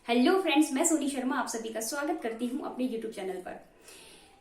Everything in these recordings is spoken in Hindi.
हेलो फ्रेंड्स, मैं सोनी शर्मा आप सभी का स्वागत करती हूं अपने यूट्यूब चैनल पर।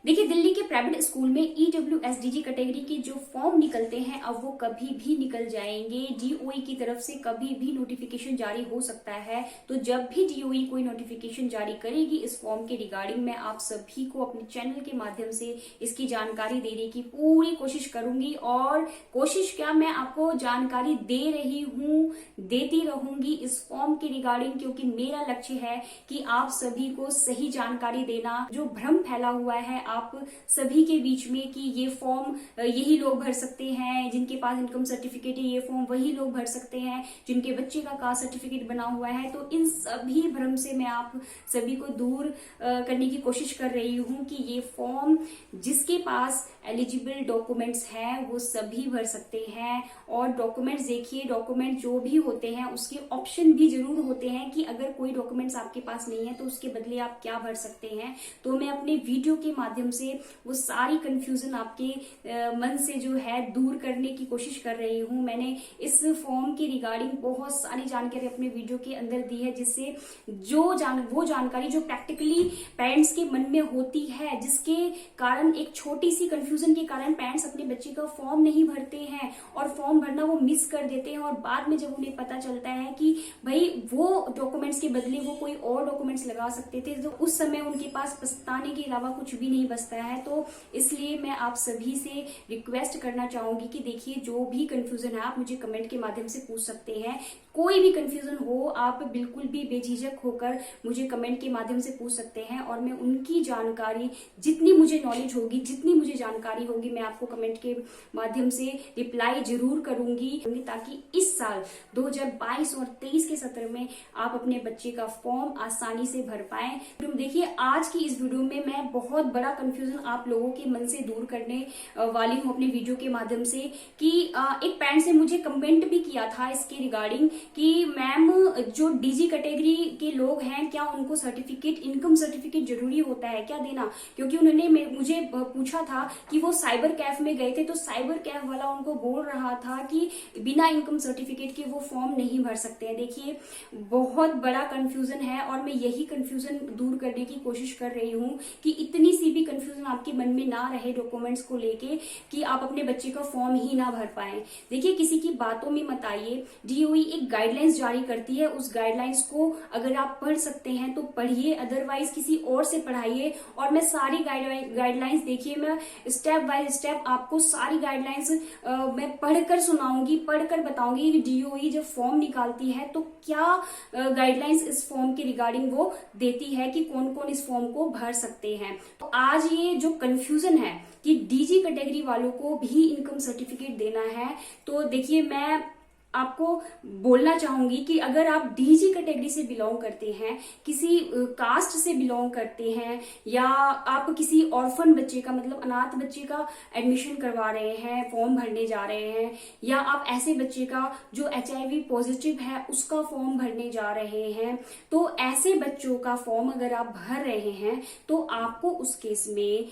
देखिए, दिल्ली के प्राइवेट स्कूल में EWSDG कैटेगरी के जो फॉर्म निकलते हैं अब वो कभी भी निकल जाएंगे। DOE की तरफ से कभी भी नोटिफिकेशन जारी हो सकता है। तो जब भी DOE कोई नोटिफिकेशन जारी करेगी इस फॉर्म के रिगार्डिंग, मैं आप सभी को अपने चैनल के माध्यम से इसकी जानकारी देने की पूरी कोशिश करूंगी। और कोशिश क्या, मैं आपको जानकारी दे रही हूँ, देती रहूंगी इस फॉर्म के रिगार्डिंग, क्योंकि मेरा लक्ष्य है कि आप सभी को सही जानकारी देना। जो भ्रम फैला हुआ है आप सभी के बीच में कि ये फॉर्म यही लोग भर सकते हैं, जिनके पास इनकम सर्टिफिकेट है, ये फॉर्म वही लोग भर सकते हैं जिनके बच्चे का कास्ट सर्टिफिकेट बना हुआ है। तो इन सभी भ्रम से मैं आप सभी को दूर करने की कोशिश कर रही हूं कि ये फॉर्म जिसके पास एलिजिबल डॉक्यूमेंट्स हैं वो सभी भर सकते हैं। और डॉक्यूमेंट्स देखिए, डॉक्यूमेंट जो भी होते हैं उसके ऑप्शन भी जरूर होते हैं कि अगर कोई डॉक्यूमेंट्स आपके पास नहीं है तो उसके बदले आप क्या भर सकते हैं। तो मैं अपने वीडियो के माध्यम से वो सारी कंफ्यूजन आपके मन से जो है दूर करने की कोशिश कर रही हूँ। मैंने इस फॉर्म के रिगार्डिंग बहुत सारी जानकारी अपने वीडियो के अंदर दी है, जिससे वो जानकारी जो प्रैक्टिकली पेरेंट्स के मन में होती है, जिसके कारण एक छोटी सी कंफ्यूजन के कारण पेरेंट्स अपने बच्चे का फॉर्म नहीं भरते हैं और फॉर्म भरना वो मिस कर देते हैं। और बाद में जब उन्हें पता चलता है कि भाई वो डॉक्यूमेंट्स के बदले वो कोई और डॉक्यूमेंट्स लगा सकते थे, तो उस समय उनके पास पछताने के अलावा कुछ भी नहीं बचता है। तो इसलिए मैं आप सभी से रिक्वेस्ट करना चाहूंगी कि देखिए, जो भी कंफ्यूजन है आप मुझे कमेंट के माध्यम से पूछ सकते हैं। कोई भी कंफ्यूजन हो आप बिल्कुल भी बेझिझक होकर मुझे कमेंट के माध्यम से पूछ सकते हैं और मैं उनकी जानकारी, जितनी मुझे नॉलेज होगी, जितनी मुझे जानकारी होगी, मैं आपको कमेंट के माध्यम से रिप्लाई जरूर करूंगी, ताकि इस साल 2022 और 23 के सत्र में आप अपने बच्चे का फॉर्म आसानी से भर पाएं। तो देखिए, आज की इस वीडियो में मैं बहुत बड़ा कंफ्यूजन आप लोगों के मन से दूर करने वाली हूं अपने वीडियो के माध्यम से। कि एक पेरेंट्स ने मुझे कमेंट भी किया था इसके रिगार्डिंग कि मैम, जो DG कैटेगरी के लोग हैं क्या उनको सर्टिफिकेट, इनकम सर्टिफिकेट जरूरी होता है क्या देना? क्योंकि उन्होंने मुझे पूछा था कि वो साइबर कैफ में गए थे तो साइबर कैफ वाला उनको बोल रहा था कि बिना इनकम सर्टिफिकेट के वो फॉर्म नहीं भर सकते हैं। देखिए, बहुत बड़ा कंफ्यूजन है और मैं यही कंफ्यूजन दूर करने की कोशिश कर रही हूँ कि इतनी सी भी कंफ्यूजन आपके मन में ना रहे डॉक्यूमेंट्स को लेके कि आप अपने बच्चे का फॉर्म ही ना भर पाए। देखिए, किसी की बातों में मत आइए। DOE एक गाइडलाइंस जारी करती है, उस गाइडलाइंस को अगर आप पढ़ सकते हैं तो पढ़िए, अदरवाइज किसी और से पढ़ाइए। और मैं सारी गाइडलाइंस, देखिए मैं स्टेप बाय स्टेप आपको सारी गाइडलाइंस मैं पढ़कर सुनाऊंगी, पढ़कर बताऊंगी कि DOE जब फॉर्म निकालती है तो क्या गाइडलाइंस इस फॉर्म के रिगार्डिंग वो देती है कि कौन कौन इस फॉर्म को भर सकते हैं। तो आज ये जो कंफ्यूजन है कि DG कैटेगरी वालों को भी इनकम सर्टिफिकेट देना है, तो देखिए मैं आपको बोलना चाहूंगी कि अगर आप DG कैटेगरी से बिलोंग करते हैं, किसी कास्ट से बिलोंग करते हैं, या आप किसी ऑर्फन बच्चे का, मतलब अनाथ बच्चे का एडमिशन करवा रहे हैं, फॉर्म भरने जा रहे हैं, या आप ऐसे बच्चे का जो HIV पॉजिटिव है उसका फॉर्म भरने जा रहे हैं, तो ऐसे बच्चों का फॉर्म अगर आप भर रहे हैं तो आपको उस केस में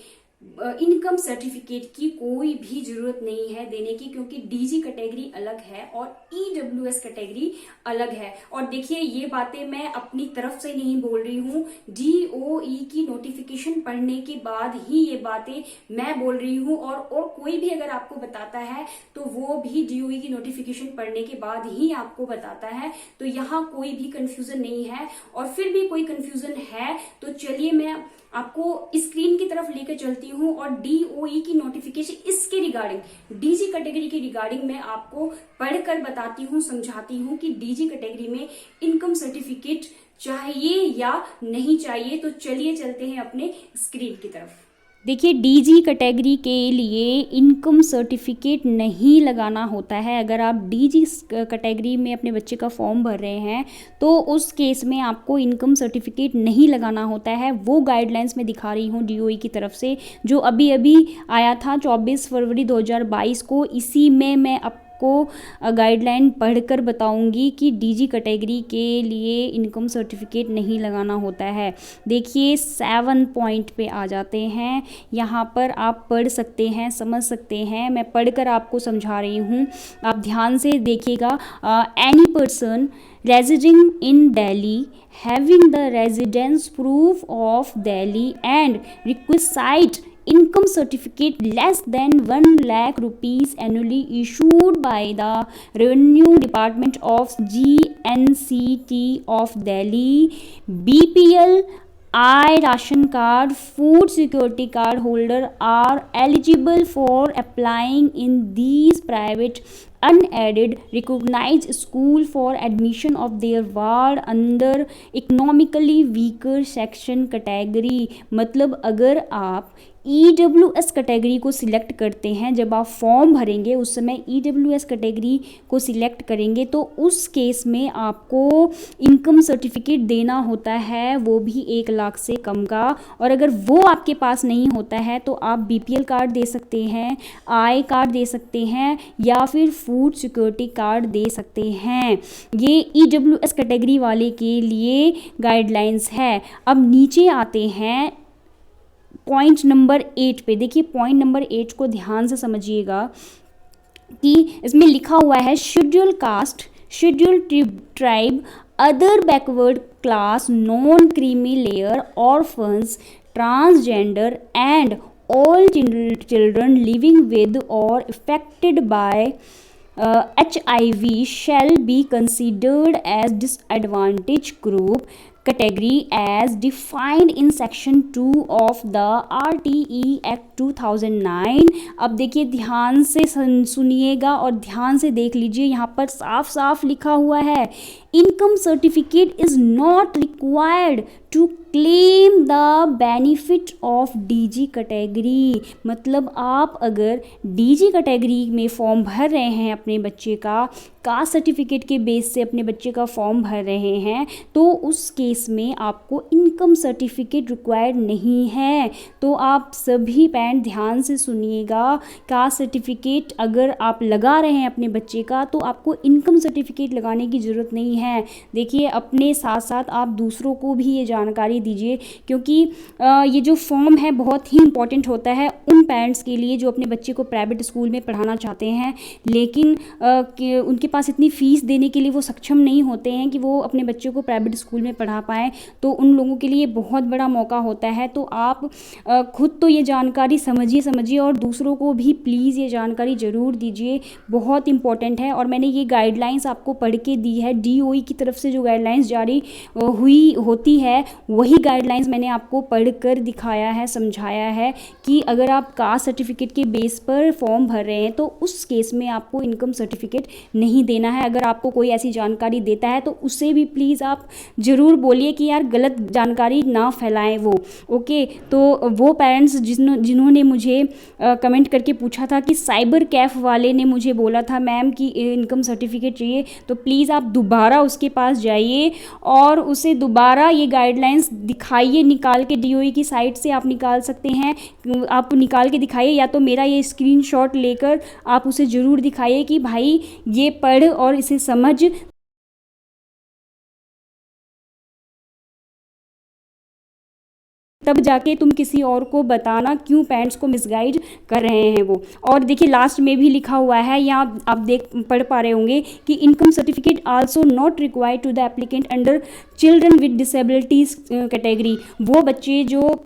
इनकम सर्टिफिकेट की कोई भी जरूरत नहीं है देने की, क्योंकि DG कैटेगरी अलग है और EWS कैटेगरी अलग है। और देखिए, ये बातें मैं अपनी तरफ से नहीं बोल रही हूँ, DOE की नोटिफिकेशन पढ़ने के बाद ही ये बातें मैं बोल रही हूँ। और कोई भी अगर आपको बताता है तो वो भी DOE की नोटिफिकेशन पढ़ने के बाद ही आपको बताता है। तो यहाँ कोई भी कंफ्यूजन नहीं है। और फिर भी कोई कंफ्यूजन है तो चलिए मैं आपको स्क्रीन की तरफ लेकर चलती हूँ और DOE की नोटिफिकेशन इसके रिगार्डिंग, DG कैटेगरी के रिगार्डिंग मैं आपको पढ़कर बताती हूँ, समझाती हूँ कि DG कैटेगरी में इनकम सर्टिफिकेट चाहिए या नहीं चाहिए। तो चलिए चलते हैं अपने स्क्रीन की तरफ। देखिए, DG कैटेगरी के लिए इनकम सर्टिफिकेट नहीं लगाना होता है। अगर आप DG कैटेगरी में अपने बच्चे का फॉर्म भर रहे हैं तो उस केस में आपको इनकम सर्टिफिकेट नहीं लगाना होता है। वो गाइडलाइंस मैं दिखा रही हूँ DOE की तरफ से, जो अभी अभी आया था 24 फरवरी 2022 को। इसी में मैं आपको गाइडलाइन पढ़कर बताऊंगी कि डीजी कैटेगरी के लिए इनकम सर्टिफिकेट नहीं लगाना होता है। देखिए 7 पॉइंट पे आ जाते हैं, यहाँ पर आप पढ़ सकते हैं, समझ सकते हैं, मैं पढ़कर आपको समझा रही हूँ, आप ध्यान से देखिएगा। Any person residing in Delhi having the residence proof of Delhi and requisite income certificate less than 1 lakh rupees annually issued by the Revenue Department of GNCT of Delhi, BPL, I ration card, food security card holder are eligible for applying in these private unaided recognized school for admission of their ward under economically weaker section category। मतलब अगर आप EWS कैटेगरी को सिलेक्ट करते हैं, जब आप फॉर्म भरेंगे उस समय EWS कैटेगरी को सिलेक्ट करेंगे तो उस केस में आपको इनकम सर्टिफिकेट देना होता है, वो भी 1 लाख से कम का। और अगर वो आपके पास नहीं होता है तो आप BPL कार्ड दे सकते हैं, आई कार्ड दे सकते हैं या फिर फूड सिक्योरिटी कार्ड दे सकते हैं। ये EWS कैटेगरी वाले के लिए गाइडलाइंस है। अब नीचे आते हैं पॉइंट नंबर 8 पे। देखिए पॉइंट नंबर 8 को ध्यान से समझिएगा कि इसमें लिखा हुआ है schedule caste, schedule tribe, other backward class, non creamy layer, orphans, transgender and all children living with or affected by HIV shall be considered as disadvantaged group category as defined in section 2 of the RTE Act 2009। अब देखिए ध्यान से सुनिएगा और ध्यान से देख लीजिए, यहाँ पर साफ साफ लिखा हुआ है income certificate is not required to claim the benefit of DG category. मतलब आप अगर डीजी कैटेगरी में फॉर्म भर रहे हैं, अपने बच्चे का कास्ट सर्टिफिकेट के बेस से अपने बच्चे का फॉर्म भर रहे हैं, तो उस केस में आपको इनकम सर्टिफिकेट रिक्वायर्ड नहीं है। तो आप सभी पेरेंट ध्यान से सुनिएगा, कास्ट सर्टिफिकेट अगर आप लगा रहे हैं अपने बच्चे का तो आपको इनकम सर्टिफिकेट लगाने की ज़रूरत नहीं है। देखिए अपने साथ साथ आप दूसरों को भी ये जानकारी दीजिए, क्योंकि ये जो फॉर्म है बहुत ही इंपॉर्टेंट होता है उन पेरेंट्स के लिए जो अपने बच्चे को प्राइवेट स्कूल में पढ़ाना चाहते हैं, लेकिन उनके पास इतनी फ़ीस देने के लिए वो सक्षम नहीं होते हैं कि वो अपने बच्चे को प्राइवेट स्कूल में पढ़ा पाएँ। तो उन लोगों के लिए बहुत बड़ा मौका होता है। तो आप खुद तो ये जानकारी समझिए और दूसरों को भी प्लीज़ ये जानकारी ज़रूर दीजिए, बहुत इंपॉर्टेंट है। और मैंने ये गाइडलाइंस आपको पढ़ के दी है, DOE की तरफ से जो गाइडलाइंस जारी होती है वही गाइडलाइंस मैंने आपको पढ़ कर दिखाया है, समझाया है कि अगर आप कास्ट सर्टिफिकेट के बेस पर फॉर्म भर रहे हैं तो उस केस में आपको इनकम सर्टिफिकेट नहीं देना है। अगर आपको कोई ऐसी जानकारी देता है तो उससे भी प्लीज़ आप ज़रूर बोलिए कि यार गलत जानकारी ना फैलाएं वो, ओके। तो वो पेरेंट्स जिन्होंने मुझे कमेंट करके पूछा था कि साइबर कैफ वाले ने मुझे बोला था मैम कि इनकम सर्टिफिकेट चाहिए, तो प्लीज़ आप दोबारा उसके पास जाइए और उसे दोबारा ये गाइडलाइंस दिखाइए, निकाल के DOE की साइट से आप निकाल सकते हैं, आप निकाल के दिखाइए, या तो मेरा ये स्क्रीनशॉट लेकर आप उसे ज़रूर दिखाइए कि भाई ये पढ़ और इसे समझ, तब जाके तुम किसी और को बताना क्यों पेरेंट्स को मिसगाइड कर रहे हैं वो। और देखिए लास्ट में भी लिखा हुआ है, यहाँ आप पढ़ पा रहे होंगे कि income certificate also not required to the applicant under children with disabilities category. वो बच्चे जो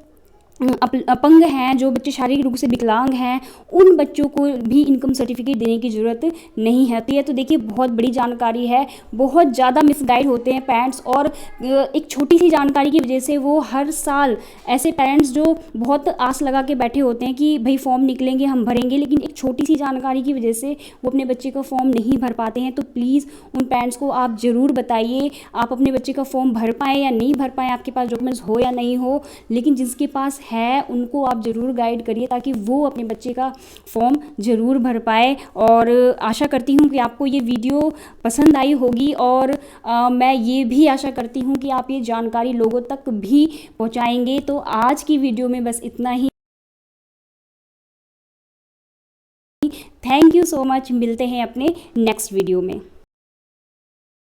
अपंग हैं, जो बच्चे शारीरिक रूप से विकलांग हैं, उन बच्चों को भी इनकम सर्टिफिकेट देने की ज़रूरत नहीं होती है। तो देखिए बहुत बड़ी जानकारी है, बहुत ज़्यादा मिसगाइड होते हैं पेरेंट्स, और एक छोटी सी जानकारी की वजह से वो हर साल ऐसे पेरेंट्स जो बहुत आस लगा के बैठे होते हैं कि भाई फॉर्म निकलेंगे हम भरेंगे, लेकिन एक छोटी सी जानकारी की वजह से वो अपने बच्चे का फॉर्म नहीं भर पाते हैं। तो प्लीज़ उन पेरेंट्स को आप ज़रूर बताइए, आप अपने बच्चे का फॉर्म भर पाएँ या नहीं भर पाएँ, आपके पास डॉक्यूमेंट्स हो या नहीं हो, लेकिन जिसके पास है उनको आप ज़रूर गाइड करिए ताकि वो अपने बच्चे का फॉर्म ज़रूर भर पाए। और आशा करती हूँ कि आपको ये वीडियो पसंद आई होगी, और मैं ये भी आशा करती हूँ कि आप ये जानकारी लोगों तक भी पहुँचाएंगे। तो आज की वीडियो में बस इतना ही। थैंक यू सो मच, मिलते हैं अपने नेक्स्ट वीडियो में।